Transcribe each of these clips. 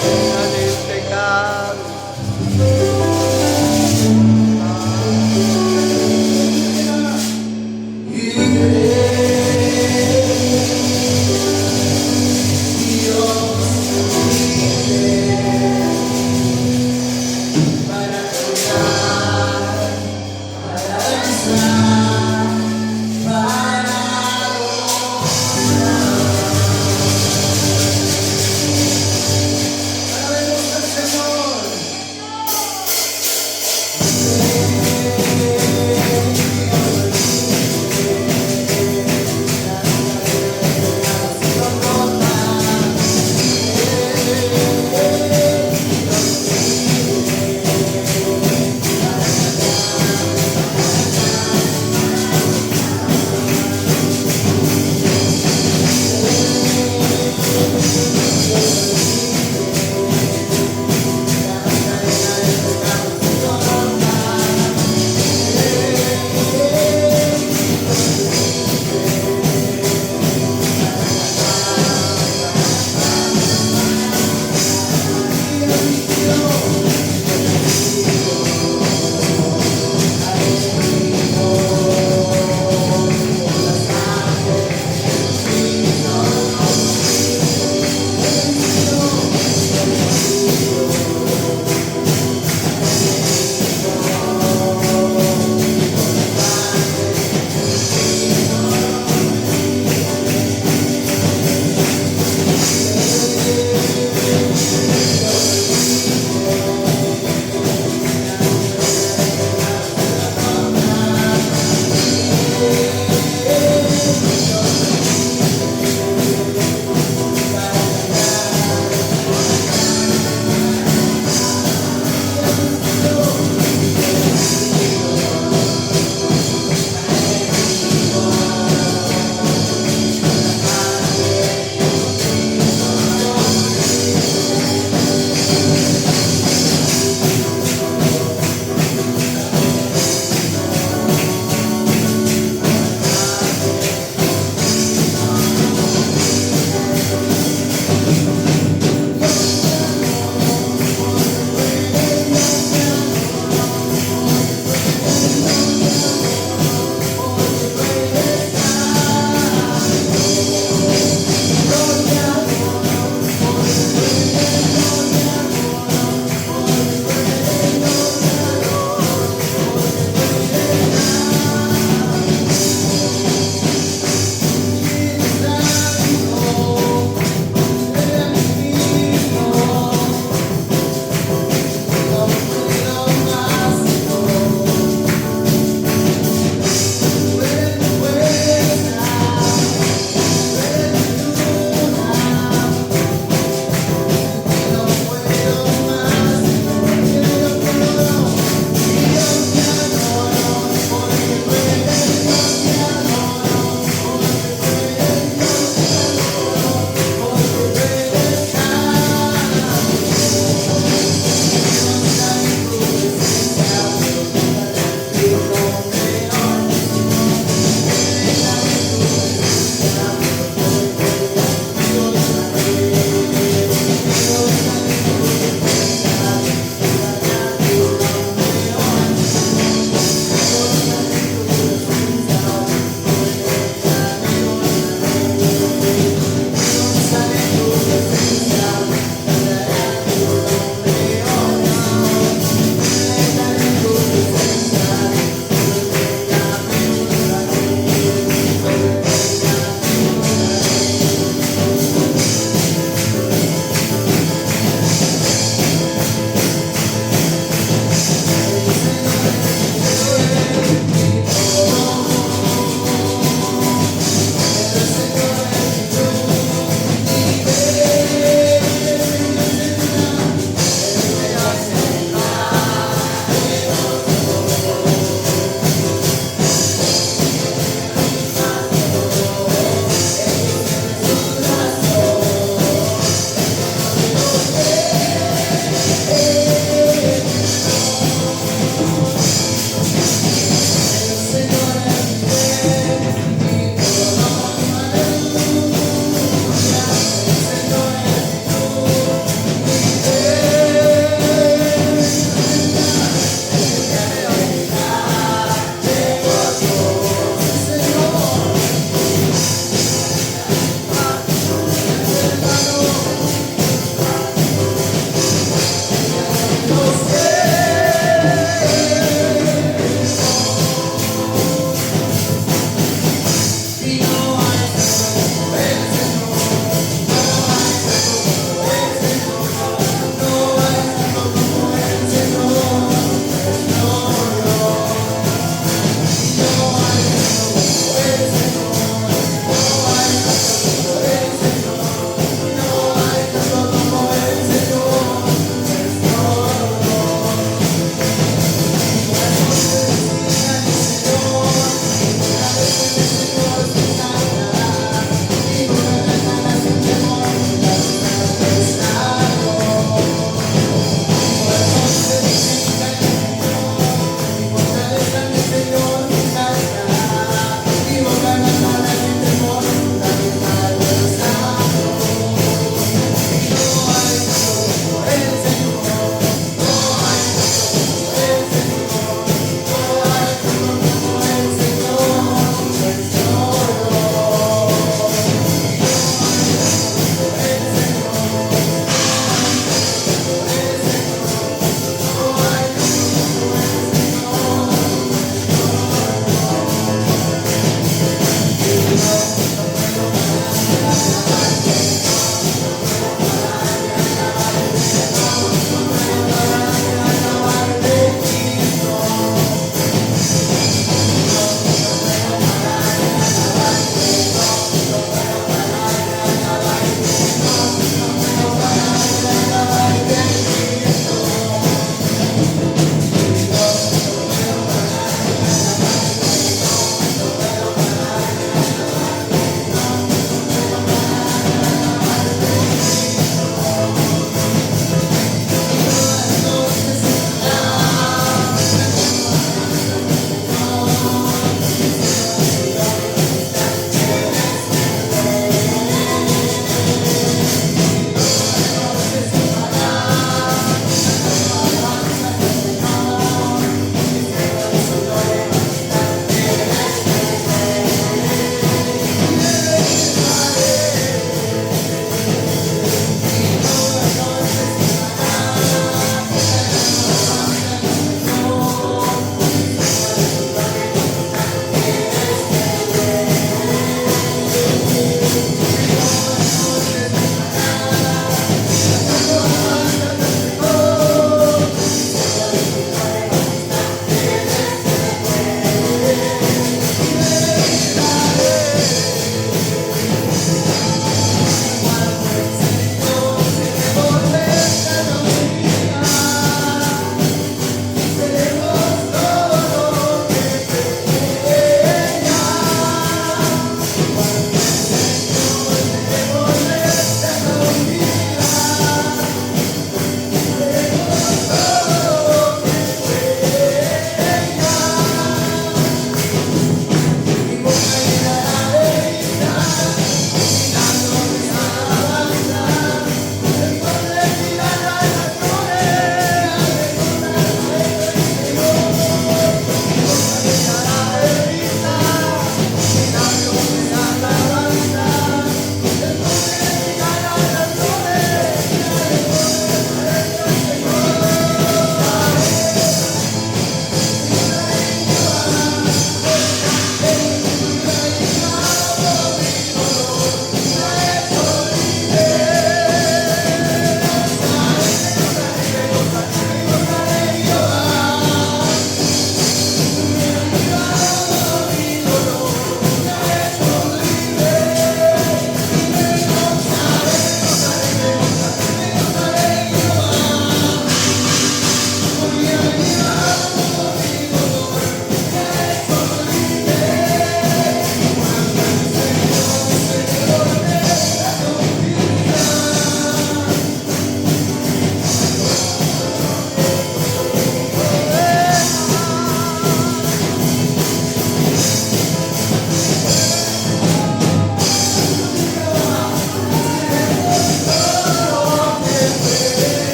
arena del pecado.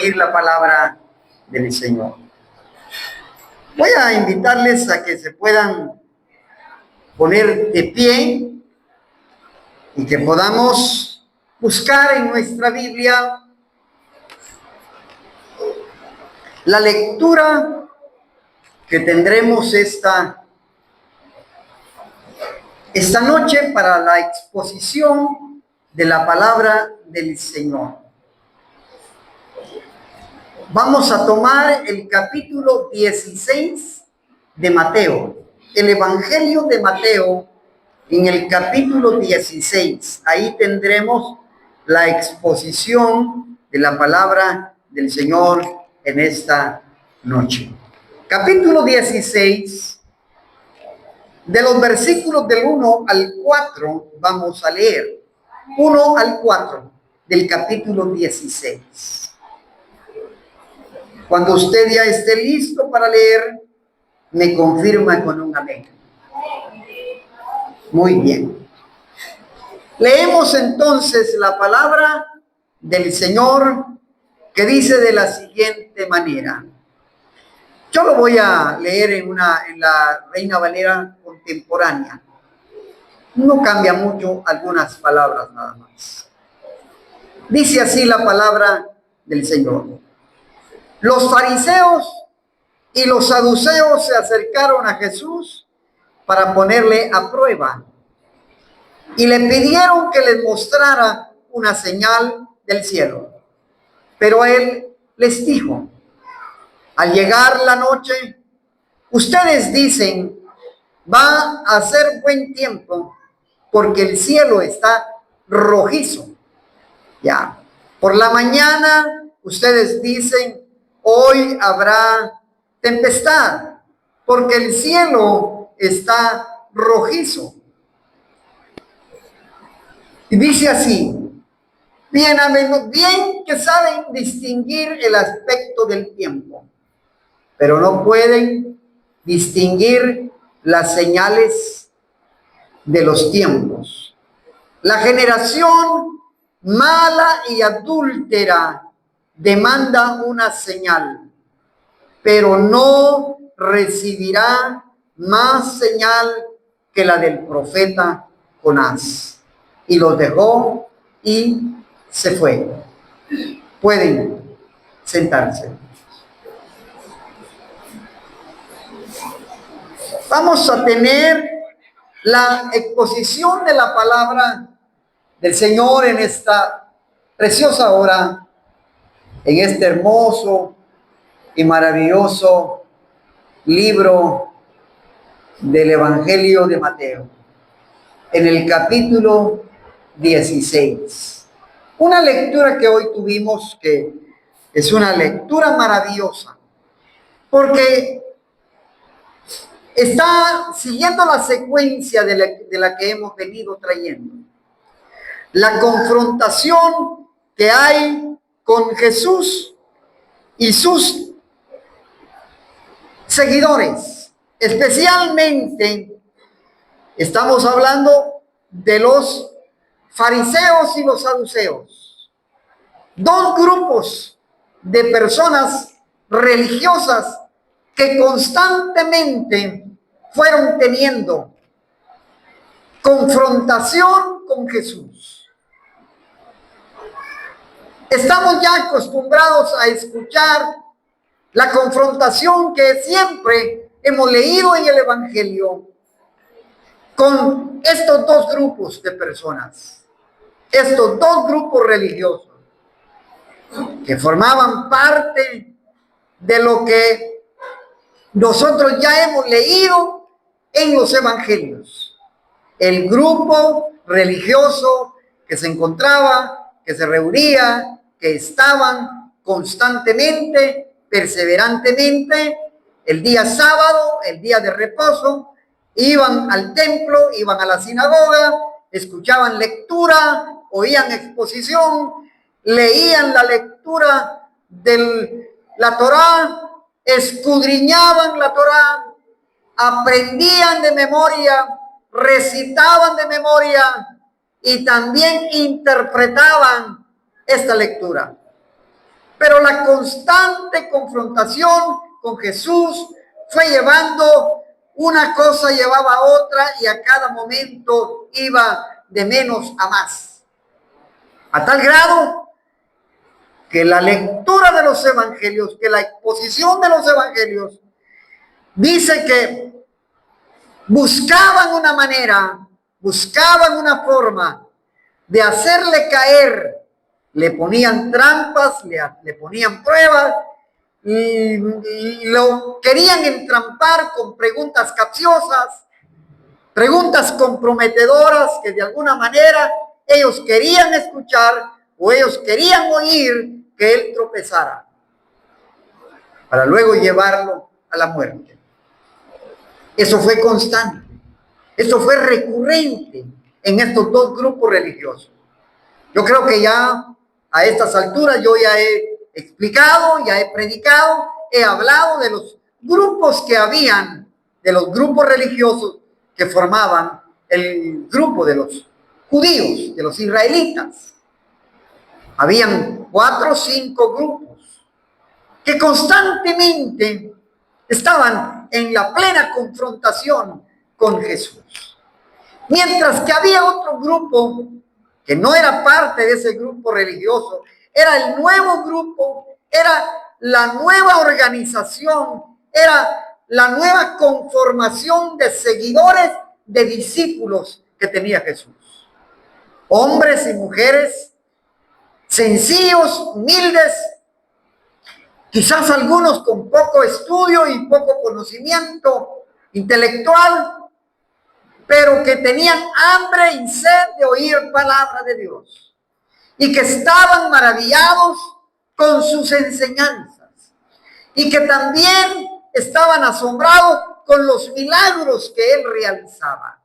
oír la palabra del Señor. Voy a invitarles a que se puedan poner de pie y que podamos buscar en nuestra Biblia la lectura que tendremos esta noche para la exposición de la palabra del Señor. Vamos a tomar el capítulo 16 de Mateo, el Evangelio de Mateo en el capítulo 16. Ahí tendremos la exposición de la palabra del Señor en esta noche. Capítulo 16, de los versículos del 1 al 4, vamos a leer. 1 al 4 del capítulo 16. Cuando usted ya esté listo para leer, me confirma con un amén. Muy bien. Leemos entonces la palabra del Señor que dice de la siguiente manera. Yo lo voy a leer en la Reina Valera contemporánea. No cambia mucho, algunas palabras nada más. Dice así la palabra del Señor. Los fariseos y los saduceos se acercaron a Jesús para ponerle a prueba y le pidieron que les mostrara una señal del cielo. Pero él les dijo: al llegar la noche, ustedes dicen, va a ser buen tiempo porque el cielo está rojizo. Ya, por la mañana ustedes dicen, hoy habrá tempestad porque el cielo está rojizo. Y dice así: bien que saben distinguir el aspecto del tiempo, pero no pueden distinguir las señales de los tiempos. La generación mala y adúltera demanda una señal, pero no recibirá más señal que la del profeta Jonás. Y los dejó y se fue. Pueden sentarse. Vamos a tener la exposición de la palabra del Señor en esta preciosa hora, en este hermoso y maravilloso libro del Evangelio de Mateo, en el capítulo 16. Una lectura que hoy tuvimos que es una lectura maravillosa, porque está siguiendo la secuencia de la que hemos venido trayendo. La confrontación que hay con Jesús y sus seguidores. Especialmente estamos hablando de los fariseos y los saduceos. Dos grupos de personas religiosas que constantemente fueron teniendo confrontación con Jesús. Estamos ya acostumbrados a escuchar la confrontación que siempre hemos leído en el Evangelio con estos dos grupos de personas, estos dos grupos religiosos que formaban parte de lo que nosotros ya hemos leído en los Evangelios. El grupo religioso que se encontraba, que se reunía, que estaban constantemente, perseverantemente, el día sábado, el día de reposo, iban al templo, iban a la sinagoga, escuchaban lectura, oían exposición, leían la lectura de la Torá, escudriñaban la Torá, aprendían de memoria, recitaban de memoria y también interpretaban esta lectura. Pero la constante confrontación con Jesús fue llevando una cosa, llevaba a otra, y a cada momento iba de menos a más. A tal grado que la lectura de los evangelios, que la exposición de los evangelios, dice que buscaban una manera, buscaban una forma de hacerle caer. Le ponían trampas, le ponían pruebas, y lo querían entrampar con preguntas capciosas, preguntas comprometedoras que de alguna manera ellos querían escuchar o ellos querían oír que él tropezara, para luego llevarlo a la muerte. Eso fue constante, eso fue recurrente en estos dos grupos religiosos. Yo creo que ya a estas alturas yo ya he explicado, ya he predicado, he hablado de los grupos que habían, de los grupos religiosos que formaban el grupo de los judíos, de los israelitas. Habían 4 o 5 grupos que constantemente estaban en la plena confrontación con Jesús. Mientras que había otro grupo que no era parte de ese grupo religioso, era el nuevo grupo, era la nueva organización, era la nueva conformación de seguidores, de discípulos que tenía Jesús. Hombres y mujeres sencillos, humildes, quizás algunos con poco estudio y poco conocimiento intelectual, pero que tenían hambre y sed de oír palabra de Dios y que estaban maravillados con sus enseñanzas y que también estaban asombrados con los milagros que él realizaba.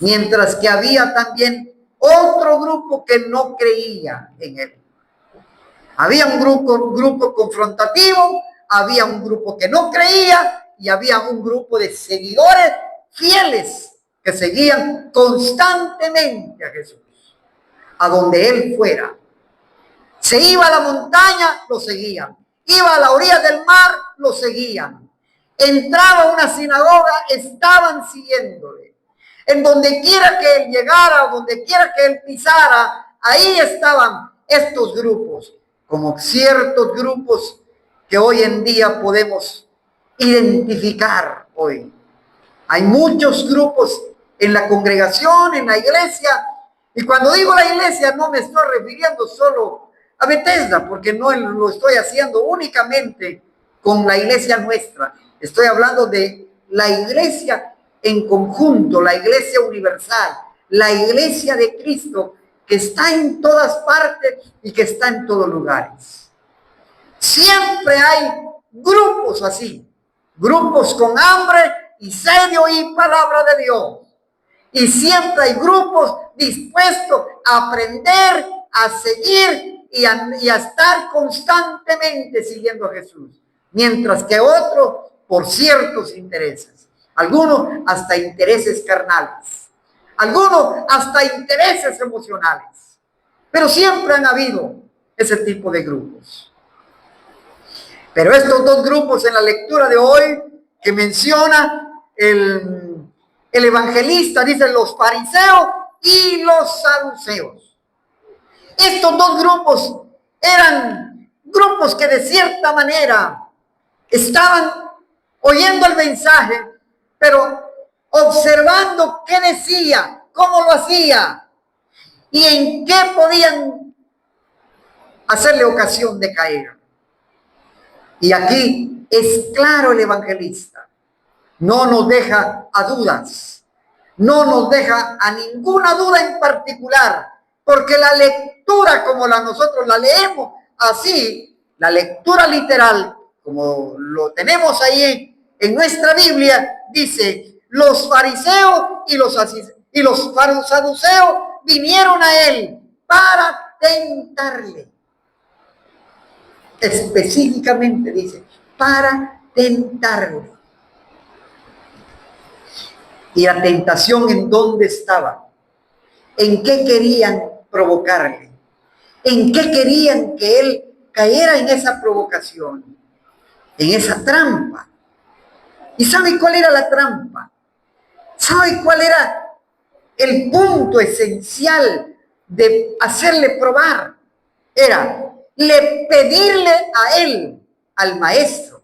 Mientras que había también otro grupo que no creía en él. Había un grupo confrontativo, había un grupo que no creía y había un grupo de seguidores fieles que seguían constantemente a Jesús, a donde él fuera. Se iba a la montaña, lo seguían. Iba a la orilla del mar, lo seguían. Entraba a una sinagoga, estaban siguiéndole. En donde quiera que él llegara, donde quiera que él pisara, ahí estaban estos grupos, como ciertos grupos que hoy en día podemos identificar hoy. Hay muchos grupos en la congregación, en la iglesia, y cuando digo la iglesia no me estoy refiriendo solo a Bethesda, porque no lo estoy haciendo únicamente con la iglesia nuestra. Estoy hablando de la iglesia en conjunto, la iglesia universal, la iglesia de Cristo, que está en todas partes y que está en todos lugares. Siempre hay grupos así, grupos con hambre y sed de oír palabra de Dios. Y siempre hay grupos dispuestos a aprender, a seguir y a estar constantemente siguiendo a Jesús. Mientras que otros por ciertos intereses. Algunos hasta intereses carnales. Algunos hasta intereses emocionales. Pero siempre han habido ese tipo de grupos. Pero estos dos grupos en la lectura de hoy que menciona el evangelista, dice los fariseos y los saduceos. Estos dos grupos eran grupos que de cierta manera estaban oyendo el mensaje, pero observando qué decía, cómo lo hacía y en qué podían hacerle ocasión de caer. Y aquí es claro el evangelista. No nos deja a dudas. No nos deja a ninguna duda en particular. Porque la lectura como nosotros la leemos así, la lectura literal, como lo tenemos ahí en nuestra Biblia, dice, los fariseos y los saduceos vinieron a él para tentarle. Específicamente dice, para tentarle. Y la tentación, ¿en dónde estaba? ¿En qué querían provocarle? ¿En qué querían que él cayera en esa provocación, en esa trampa. ¿Y sabe cuál era la trampa? ¿Sabe cuál era el punto esencial de hacerle probar? Era pedirle a él, al maestro,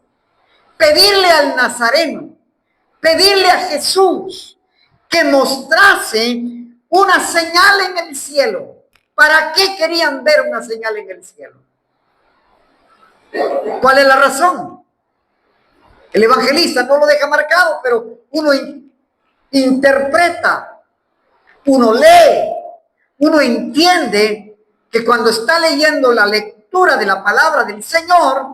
pedirle al nazareno, pedirle a Jesús que mostrase una señal en el cielo. ¿Para qué querían ver una señal en el cielo? ¿Cuál es la razón? El evangelista no lo deja marcado, pero uno interpreta, uno lee, uno entiende que cuando está leyendo la lectura de la palabra del Señor,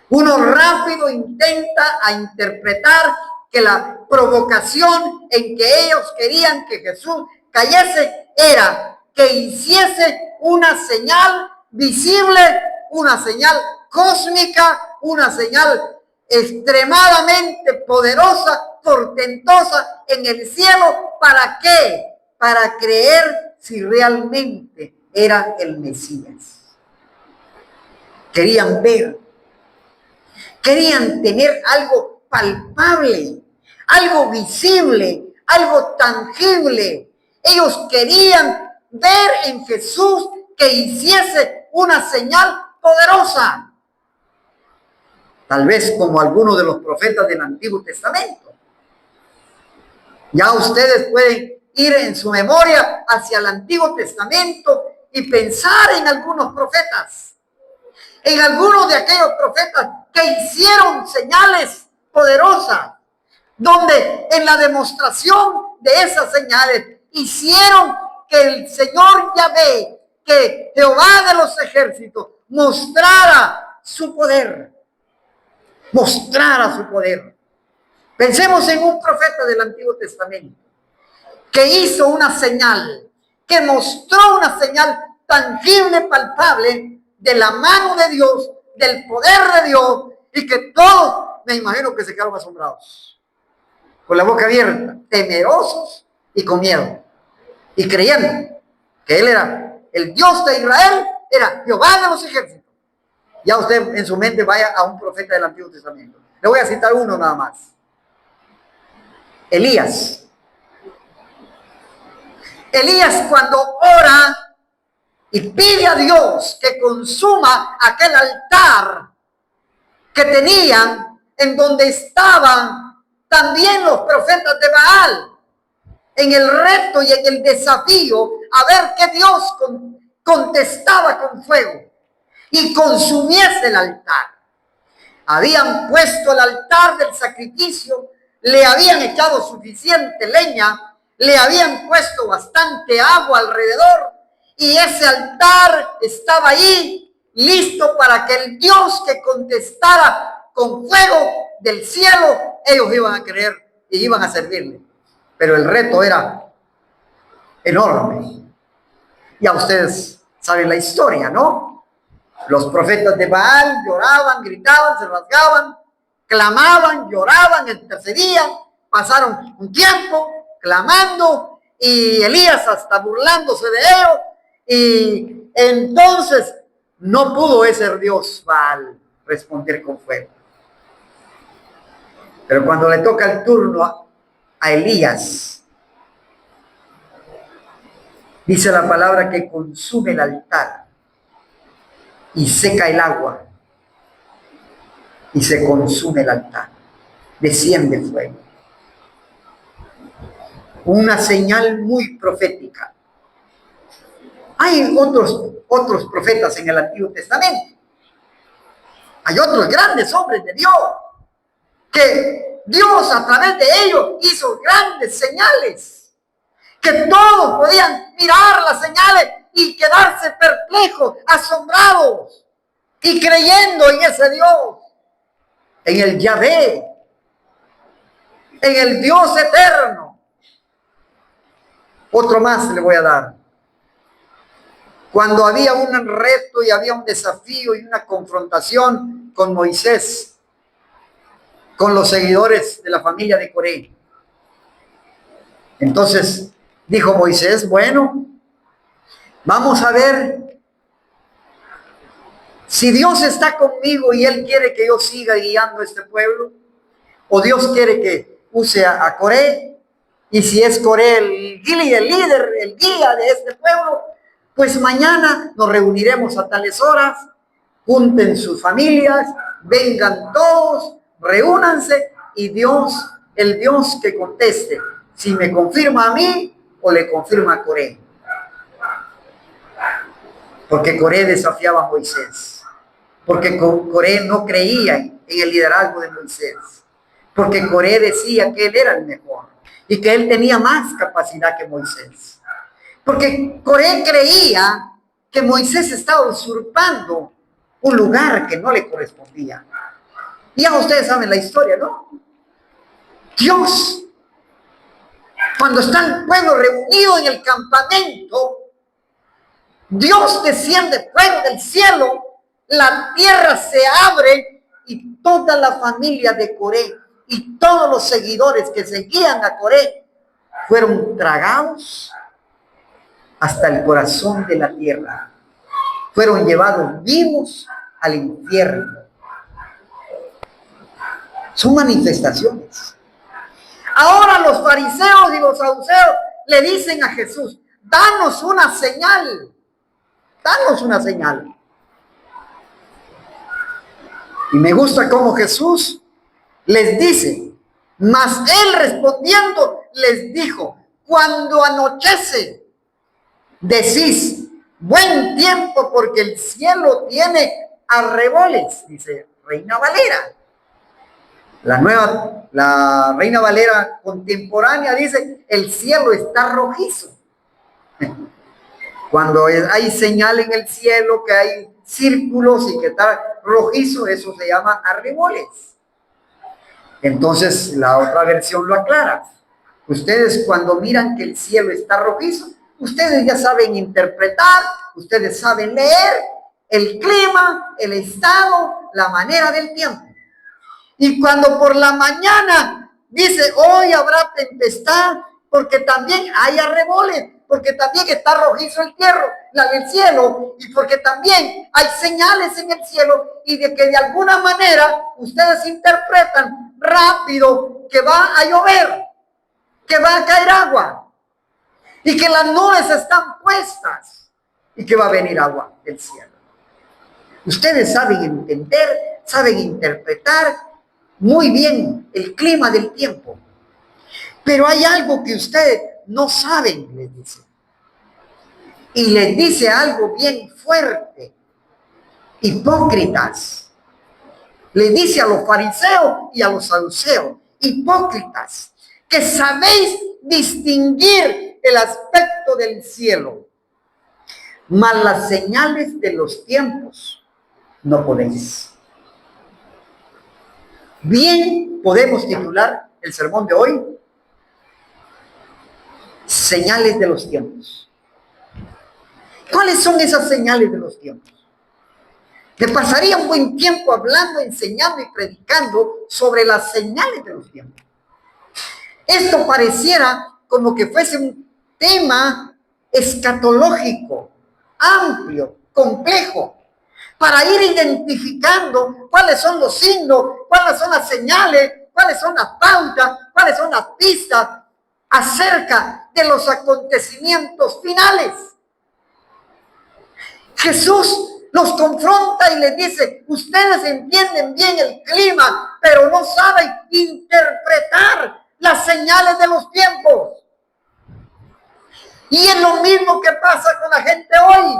uno rápido intenta a interpretar que la provocación en que ellos querían que Jesús cayese era que hiciese una señal visible, una señal cósmica, una señal extremadamente poderosa, portentosa en el cielo. ¿Para qué? Para creer si realmente era el Mesías. Querían ver, querían tener algo palpable, algo visible, algo tangible. Ellos querían ver en Jesús que hiciese una señal poderosa. Tal vez como algunos de los profetas del Antiguo Testamento. Ya ustedes pueden ir en su memoria hacia el Antiguo Testamento y pensar en algunos profetas. En algunos de aquellos profetas que hicieron señales poderosas, donde en la demostración de esas señales hicieron que el Señor Yahvé, que Jehová de los ejércitos, mostrara su poder. Mostrara su poder. Pensemos en un profeta del Antiguo Testamento que hizo una señal, que mostró una señal tangible, palpable, de la mano de Dios, del poder de Dios, y que todos, me imagino que se quedaron asombrados, con la boca abierta, temerosos y con miedo, y creyendo que él era el Dios de Israel, era Jehová de los ejércitos. Ya usted en su mente vaya a un profeta del Antiguo Testamento. Le voy a citar uno nada más. Elías. Elías, cuando ora y pide a Dios que consuma aquel altar que tenían, en donde estaban también los profetas de Baal, en el reto y en el desafío a ver que Dios contestaba con fuego y consumiese el altar. Habían puesto el altar del sacrificio, le habían echado suficiente leña, le habían puesto bastante agua alrededor, y ese altar estaba ahí, listo para que el Dios que contestara con fuego del cielo, ellos iban a creer y iban a servirle. Pero el reto era enorme. Ya ustedes saben la historia, ¿no? Los profetas de Baal lloraban, gritaban, se rasgaban, clamaban, lloraban, intercedían. Pasaron un tiempo clamando y Elías hasta burlándose de ellos. Y entonces no pudo ese Dios Baal responder con fuego. Pero cuando le toca el turno a Elías, dice la palabra que consume el altar y seca el agua y se consume el altar, desciende el fuego. Una señal muy profética. Hay otros profetas en el Antiguo Testamento. Hay otros grandes hombres de Dios que Dios a través de ellos hizo grandes señales, que todos podían mirar las señales y quedarse perplejos, asombrados y creyendo en ese Dios, en el Yahvé, en el Dios eterno. Otro más le voy a dar. Cuando había un reto y había un desafío y una confrontación con Moisés, con los seguidores de la familia de Coré. Entonces dijo Moisés, bueno, vamos a ver Si Dios está conmigo y Él quiere que yo siga guiando a este pueblo, o Dios quiere que use a Coré, y si es Coré el líder, el guía de este pueblo, pues mañana nos reuniremos a tales horas, junten sus familias, vengan todos, reúnanse, y Dios, el Dios que conteste, si me confirma a mí o le confirma a Coré. Porque Coré desafiaba a Moisés, porque Coré no creía en el liderazgo de Moisés, porque Coré decía que él era el mejor y que él tenía más capacidad que Moisés, porque Coré creía que Moisés estaba usurpando un lugar que no le correspondía. Y ya ustedes saben la historia, ¿no? Dios, cuando está el pueblo reunido en el campamento, Dios desciende fuego del cielo, la tierra se abre y toda la familia de Coré y todos los seguidores que seguían a Coré fueron tragados hasta el corazón de la tierra. Fueron llevados vivos al infierno. Son manifestaciones. Ahora los fariseos y los saduceos le dicen a Jesús: danos una señal. Danos una señal. Y me gusta cómo Jesús les dice, mas él respondiendo les dijo: cuando anochece, decís buen tiempo, porque el cielo tiene arreboles, dice Reina Valera. La Reina Valera contemporánea dice: el cielo está rojizo. Cuando hay señal en el cielo, que hay círculos y que está rojizo, eso se llama arreboles. Entonces la otra versión lo aclara. Ustedes cuando miran que el cielo está rojizo, ustedes ya saben interpretar, ustedes saben leer el clima, el estado, la manera del tiempo. Y cuando por la mañana dice: hoy habrá tempestad, porque también hay arreboles, porque también está rojizo el cielo, y porque también hay señales en el cielo, y de que de alguna manera ustedes interpretan rápido que va a llover, que va a caer agua, y que las nubes están puestas, y que va a venir agua del cielo. Ustedes saben entender, saben interpretar muy bien el clima del tiempo. Pero hay algo que ustedes no saben, les dice. Y les dice algo bien fuerte. Hipócritas. Le dice a los fariseos y a los saduceos: hipócritas, que sabéis distinguir el aspecto del cielo, mas las señales de los tiempos no podéis. Bien podemos titular el sermón de hoy: señales de los tiempos. ¿Cuáles son esas señales de los tiempos? Me pasaría un buen tiempo hablando, enseñando y predicando sobre las señales de los tiempos. Esto pareciera como que fuese un tema escatológico, amplio, complejo, para ir identificando cuáles son los signos, cuáles son las señales, cuáles son las pautas, cuáles son las pistas acerca de los acontecimientos finales. Jesús los confronta y les dice: ustedes entienden bien el clima, pero no saben interpretar las señales de los tiempos. Y es lo mismo que pasa con la gente hoy.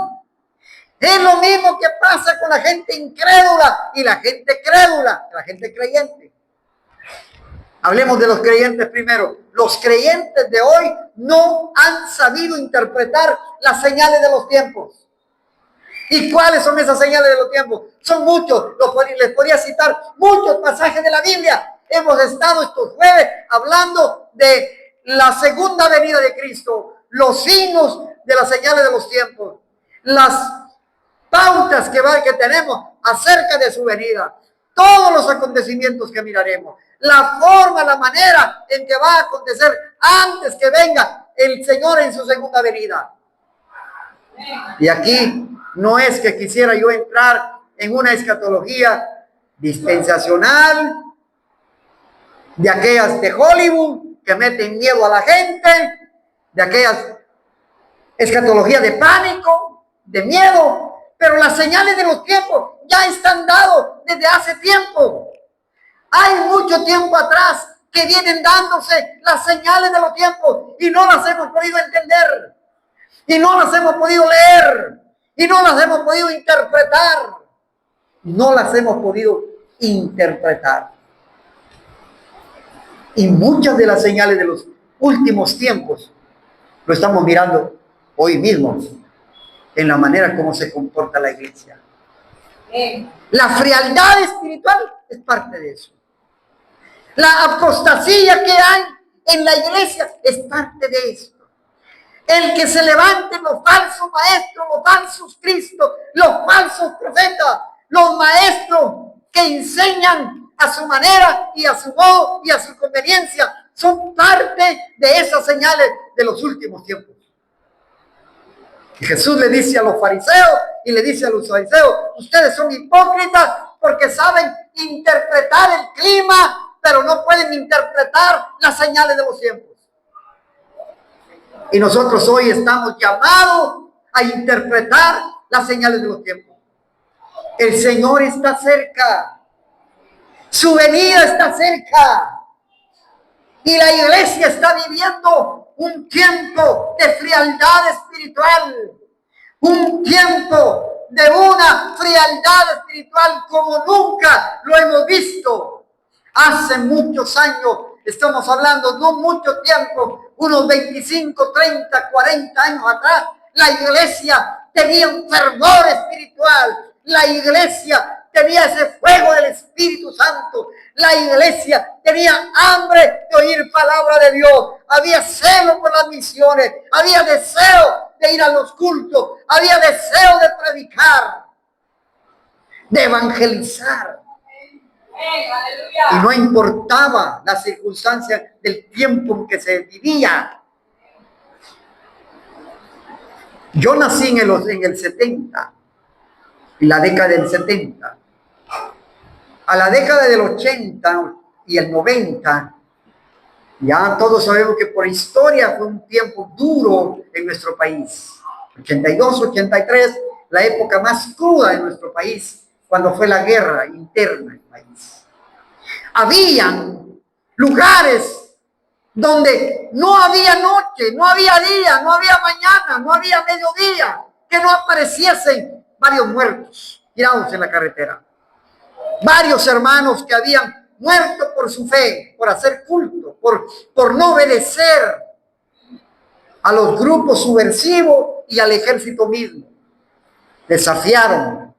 Es lo mismo que pasa con la gente incrédula y la gente crédula, la gente creyente. Hablemos de los creyentes primero. Los creyentes de hoy no han sabido interpretar las señales de los tiempos. ¿Y cuáles son esas señales de los tiempos? Son muchos. Les podría citar muchos pasajes de la Biblia. Hemos estado estos jueves hablando de la segunda venida de Cristo, los signos de las señales de los tiempos, las pautas que tenemos acerca de su venida, todos los acontecimientos que miraremos, la forma, la manera en que va a acontecer antes que venga el Señor en su segunda venida. Y aquí no es que quisiera yo entrar en una escatología dispensacional, de aquellas de Hollywood que meten miedo a la gente, de aquellas escatologías de pánico, de miedo, pero las señales de los tiempos ya están dados desde hace tiempo. Hay mucho tiempo atrás que vienen dándose las señales de los tiempos y no las hemos podido entender, y no las hemos podido leer, y no las hemos podido interpretar. No las hemos podido interpretar. Y muchas de las señales de los últimos tiempos lo estamos mirando hoy mismo en la manera como se comporta la iglesia. La frialdad espiritual es parte de eso. La apostasía que hay en la iglesia es parte de eso. El que se levanten los falsos maestros, los falsos cristos, los falsos profetas, los maestros que enseñan a su manera y a su modo y a su conveniencia, son parte de esas señales de los últimos tiempos. Y Jesús le dice a los fariseos y le dice a los fariseos: ustedes son hipócritas porque saben interpretar el clima, pero no pueden interpretar las señales de los tiempos. Y nosotros hoy estamos llamados a interpretar las señales de los tiempos. El Señor está cerca. Su venida está cerca. Y la iglesia está viviendo un tiempo de frialdad espiritual. Un tiempo de una frialdad espiritual como nunca lo hemos visto. Hace muchos años, estamos hablando no mucho tiempo, unos 25, 30, 40 años atrás, la iglesia tenía un fervor espiritual. La iglesia tenía ese fuego del Espíritu Santo. La iglesia tenía hambre de oír palabra de Dios. Había celo por las misiones. Había deseo de ir a los cultos. Había deseo de predicar, de evangelizar. Y no importaba la circunstancia del tiempo en que se vivía. Yo nací en el 70, en la década del 70. A la década del 80 y el 90, ya todos sabemos que por historia fue un tiempo duro en nuestro país. 82, 83, la época más cruda en nuestro país, cuando fue la guerra interna en el país. Habían lugares donde no había noche, no había día, no había mañana, no había mediodía, que no apareciesen varios muertos tirados en la carretera. Varios hermanos que habían muerto por su fe, por hacer culto, por no obedecer a los grupos subversivos y al ejército mismo. Desafiaron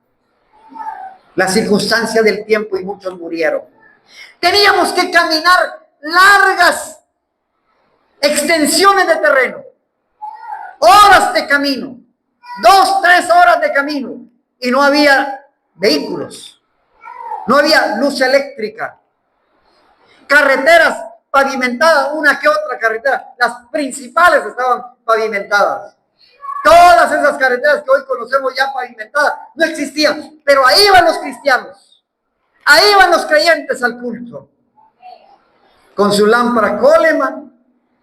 la circunstancia del tiempo y muchos murieron. Teníamos que caminar largas extensiones de terreno, horas de camino, 2, 3 horas de camino, y no había vehículos, no había luz eléctrica, carreteras pavimentadas, una que otra carretera, las principales estaban pavimentadas. Todas esas carreteras que hoy conocemos ya pavimentadas no existían, pero ahí iban los cristianos, ahí iban los creyentes al culto, con su lámpara Coleman,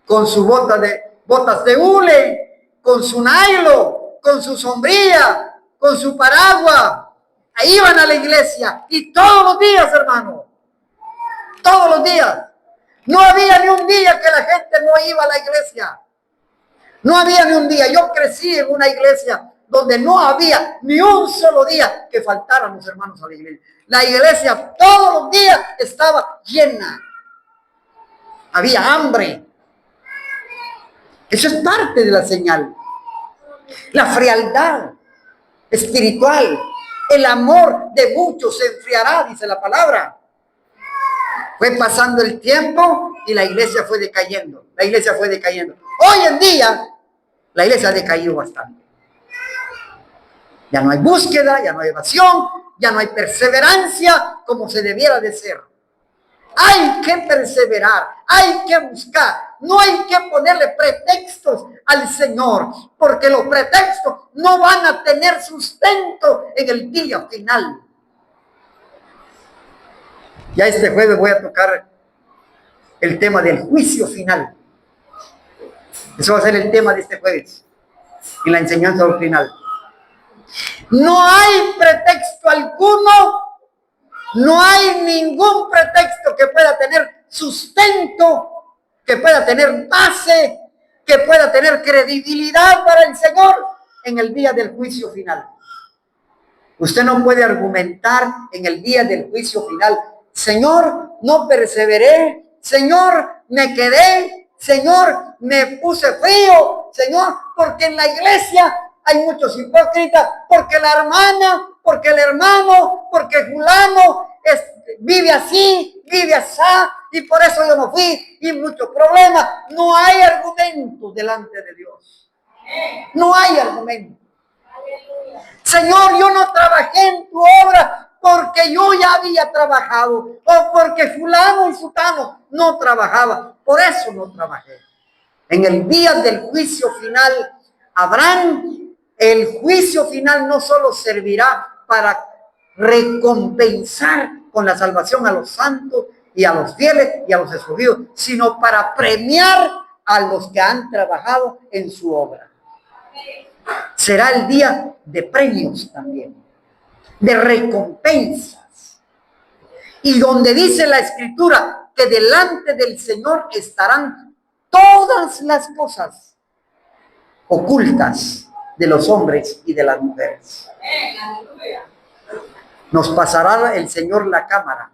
con su botas de hule, con su nailo, con su sombrilla, con su paraguas. Ahí iban a la iglesia y todos los días, hermano, todos los días. No había ni un día que la gente no iba a la iglesia. No había ni un día. Yo crecí en una iglesia donde no había ni un solo día que faltaran los hermanos a la iglesia. La iglesia todos los días estaba llena. Había hambre. Eso es parte de la señal. La frialdad espiritual, el amor de muchos se enfriará, dice la palabra. Fue pasando el tiempo y la iglesia fue decayendo. La iglesia fue decayendo. Hoy en día, la iglesia ha decaído bastante. Ya no hay búsqueda, ya no hay evasión, ya no hay perseverancia como se debiera de ser. Hay que perseverar, hay que buscar, no hay que ponerle pretextos al Señor, porque los pretextos no van a tener sustento en el día final. Ya este jueves voy a tocar el tema del juicio final. Eso va a ser el tema de este jueves, en la enseñanza doctrinal. No hay pretexto alguno, no hay ningún pretexto que pueda tener sustento, que pueda tener base, que pueda tener credibilidad para el Señor en el día del juicio final. Usted no puede argumentar en el día del juicio final: Señor, no perseveré, Señor, me quedé, Señor, me puse frío, Señor, porque en la iglesia hay muchos hipócritas, porque la hermana, porque el hermano, porque fulano vive así, vive así, y por eso yo no fui, y muchos problemas. No hay argumentos delante de Dios. No hay argumentos. Señor, yo no trabajé en tu obra porque yo ya había trabajado, o porque fulano y sutano no trabajaba, por eso no trabajé. En el día del juicio final, el juicio final no solo servirá para recompensar con la salvación a los santos y a los fieles y a los escogidos, sino para premiar a los que han trabajado en su obra. Será el día de premios también, de recompensas, y donde dice la Escritura que delante del Señor estarán todas las cosas ocultas de los hombres y de las mujeres. Nos pasará el Señor la cámara,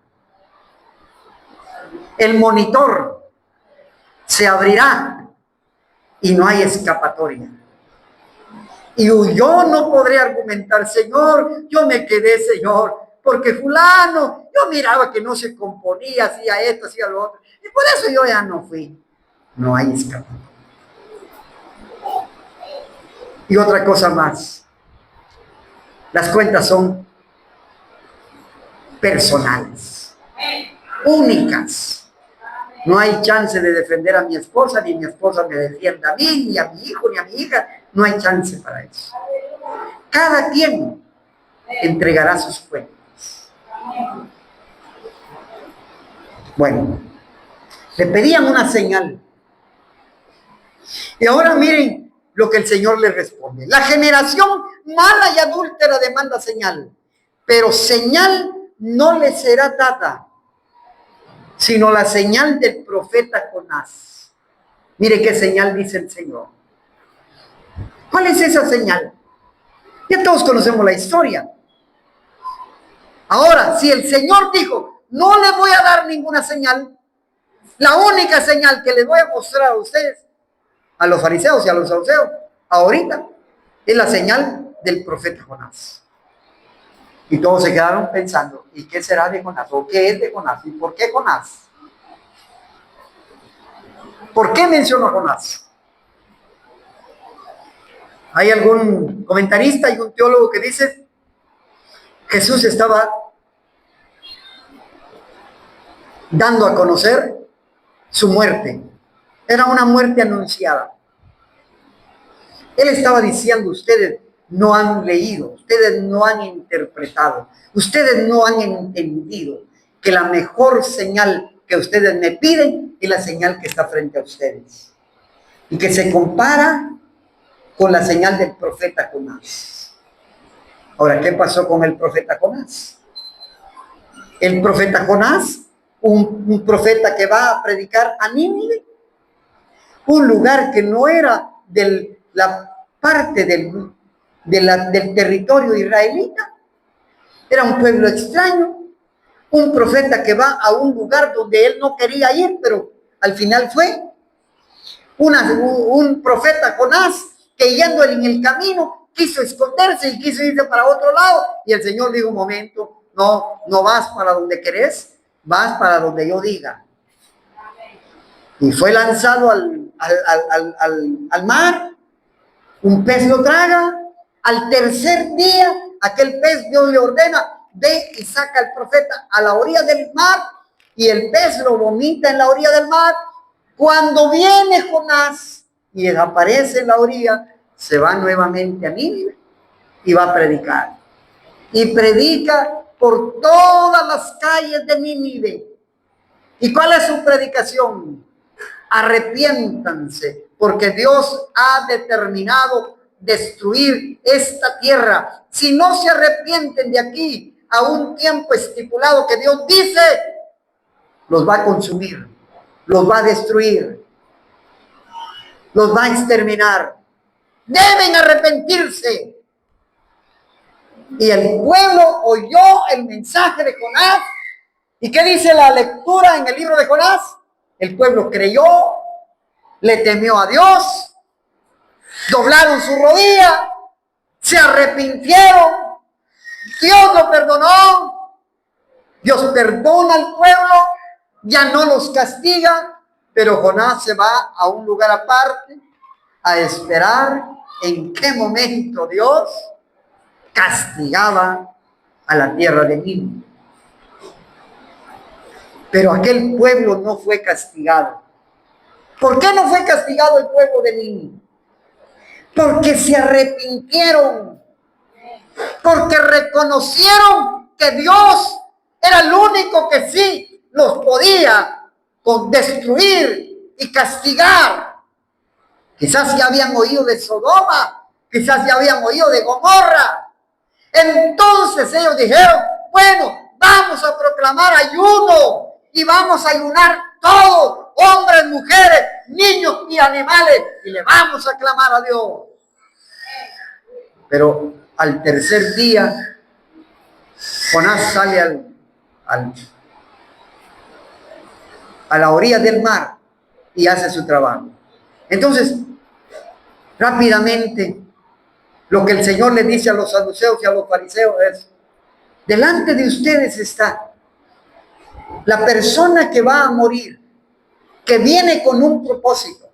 el monitor se abrirá y no hay escapatoria. Y yo no podré argumentar: Señor, yo me quedé, Señor, porque fulano, yo miraba que no se componía, hacía esto, hacía lo otro, y por eso yo ya no fui. No hay escapatoria. Y otra cosa más, las cuentas son personales, únicas. No hay chance de defender a mi esposa, ni mi esposa me defienda a mí, ni a mi hijo, ni a mi hija. No hay chance para eso. Cada quien entregará sus cuentas. Bueno, le pedían una señal. Y ahora miren lo que el Señor le responde. La generación mala y adúltera demanda señal, pero señal no le será dada, sino la señal del profeta Jonás. Mire qué señal dice el Señor. ¿Cuál es esa señal? Ya todos conocemos la historia. Ahora, si el Señor dijo: no le voy a dar ninguna señal, la única señal que les voy a mostrar a ustedes, a los fariseos y a los saduceos, ahorita, es la señal del profeta Jonás. Y todos se quedaron pensando: ¿y qué será de Jonás? ¿O qué es de Jonás? ¿Y por qué Jonás? ¿Por qué mencionó a Jonás? Hay algún comentarista y un teólogo que dice: Jesús estaba dando a conocer su muerte. Era una muerte anunciada. Él estaba diciendo: ustedes no han leído, ustedes no han interpretado, ustedes no han entendido que la mejor señal que ustedes me piden es la señal que está frente a ustedes, y que se compara con la señal del profeta Jonás. Ahora, ¿qué pasó con el profeta Jonás? El profeta Jonás, un profeta que va a predicar a Nínive, un lugar que no era de la parte del territorio israelita, era un pueblo extraño, un profeta que va a un lugar donde él no quería ir, pero al final fue. Un profeta Jonás que yendo en el camino quiso esconderse y quiso irse para otro lado, y el Señor dijo: un momento, no vas para donde querés, vas para donde yo diga. Y fue lanzado al mar, un pez lo traga. Al tercer día, aquel pez, Dios le ordena: ve y saca al profeta a la orilla del mar, y el pez lo vomita en la orilla del mar. Cuando viene Jonás y aparece en la orilla, se va nuevamente a Nínive y va a predicar. Y predica por todas las calles de Nínive. ¿Y cuál es su predicación? Arrepiéntanse, porque Dios ha determinado destruir esta tierra. Si no se arrepienten de aquí a un tiempo estipulado que Dios dice, los va a consumir, los va a destruir, los va a exterminar. Deben arrepentirse. Y el pueblo oyó el mensaje de Jonás. ¿Y qué dice la lectura en el libro de Jonás? El pueblo creyó, le temió a Dios, doblaron su rodilla, se arrepintieron, Dios lo perdonó, Dios perdona al pueblo, ya no los castiga, pero Jonás se va a un lugar aparte a esperar en qué momento Dios castigaba a la tierra de Nínive. Pero aquel pueblo no fue castigado. ¿Por qué no fue castigado el pueblo de Nínive? Porque se arrepintieron, porque reconocieron que Dios era el único que sí los podía destruir y castigar. Quizás ya habían oído de Sodoma, quizás ya habían oído de Gomorra. Entonces ellos dijeron, bueno, vamos a proclamar ayuno y vamos a ayunar todos, hombres, mujeres, niños y animales, y le vamos a clamar a Dios. Pero al tercer día, Jonás sale a la orilla del mar y hace su trabajo. Entonces, rápidamente, lo que el Señor le dice a los saduceos y a los fariseos es, delante de ustedes está la persona que va a morir, que viene con un propósito,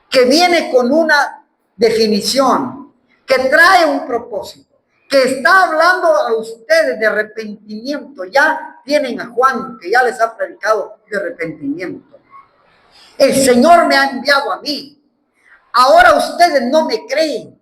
que viene con una definición, que trae un propósito, que está hablando a ustedes de arrepentimiento. Ya tienen a Juan, que ya les ha predicado de arrepentimiento. El Señor me ha enviado a mí. Ahora ustedes no me creen.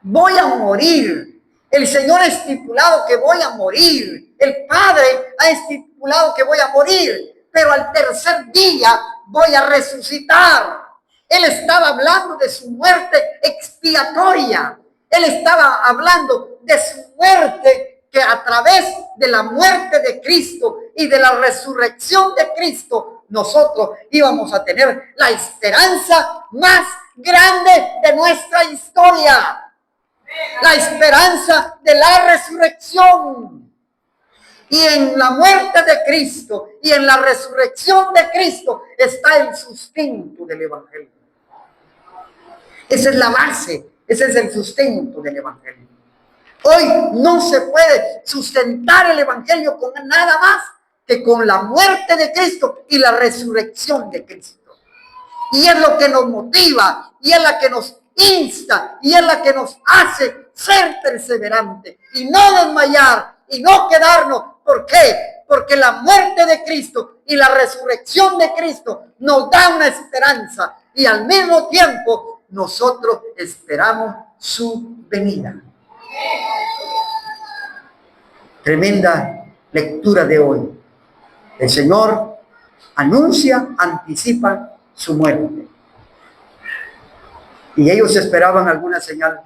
Voy a morir. El Señor ha estipulado que voy a morir. El Padre ha estipulado que voy a morir. Pero al tercer día voy a resucitar. Él estaba hablando de su muerte expiatoria. Él estaba hablando de su muerte, que a través de la muerte de Cristo y de la resurrección de Cristo, nosotros íbamos a tener la esperanza más grande de nuestra historia. La esperanza de la resurrección. Y en la muerte de Cristo y en la resurrección de Cristo está el sustento del Evangelio. Esa es la base, ese es el sustento del Evangelio. Hoy no se puede sustentar el Evangelio con nada más que con la muerte de Cristo y la resurrección de Cristo. Y es lo que nos motiva, y es la que nos insta, y es la que nos hace ser perseverantes y no desmayar y no quedarnos. ¿Por qué? Porque la muerte de Cristo y la resurrección de Cristo nos da una esperanza, y al mismo tiempo nosotros esperamos su venida. Tremenda lectura de hoy. El Señor anuncia, anticipa su muerte. Y ellos esperaban alguna señal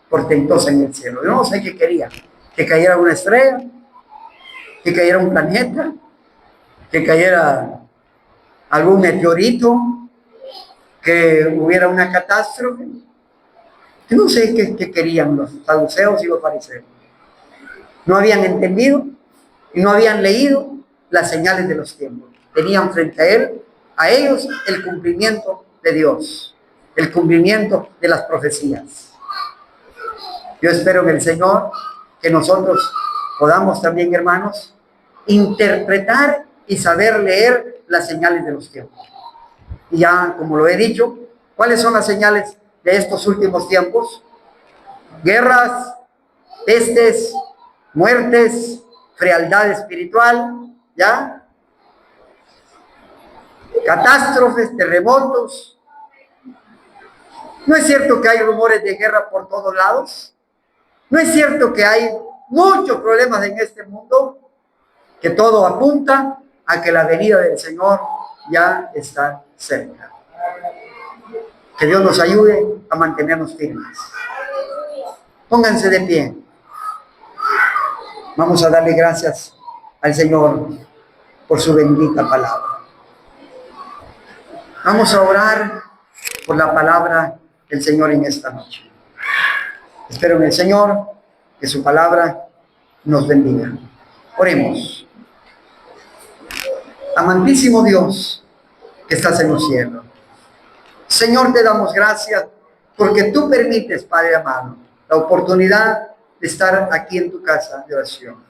portentosa en el cielo. Yo no sé qué quería. Que cayera una estrella, que cayera un planeta, que cayera algún meteorito, que hubiera una catástrofe. Yo no sé qué querían los saduceos y los fariseos. No habían entendido y no habían leído las señales de los tiempos. Tenían frente a ellos el cumplimiento de Dios, el cumplimiento de las profecías. Yo espero en el Señor que nosotros podamos también, hermanos, interpretar y saber leer las señales de los tiempos. Y ya, como lo he dicho, ¿cuáles son las señales de estos últimos tiempos? Guerras, pestes, muertes, frialdad espiritual, ¿ya? catástrofes, terremotos. ¿No es cierto que hay rumores de guerra por todos lados? ¿No es cierto que hay muchos problemas en este mundo? Que todo apunta a que la venida del Señor ya está cerca. Que Dios nos ayude a mantenernos firmes. Pónganse de pie. Vamos a darle gracias al Señor por su bendita palabra. Vamos a orar por la palabra del Señor en esta noche. Espero en el Señor que su palabra nos bendiga. Oremos. Amantísimo Dios que estás en los cielos. Señor, te damos gracias porque tú permites, Padre amado, la oportunidad de estar aquí en tu casa de oración.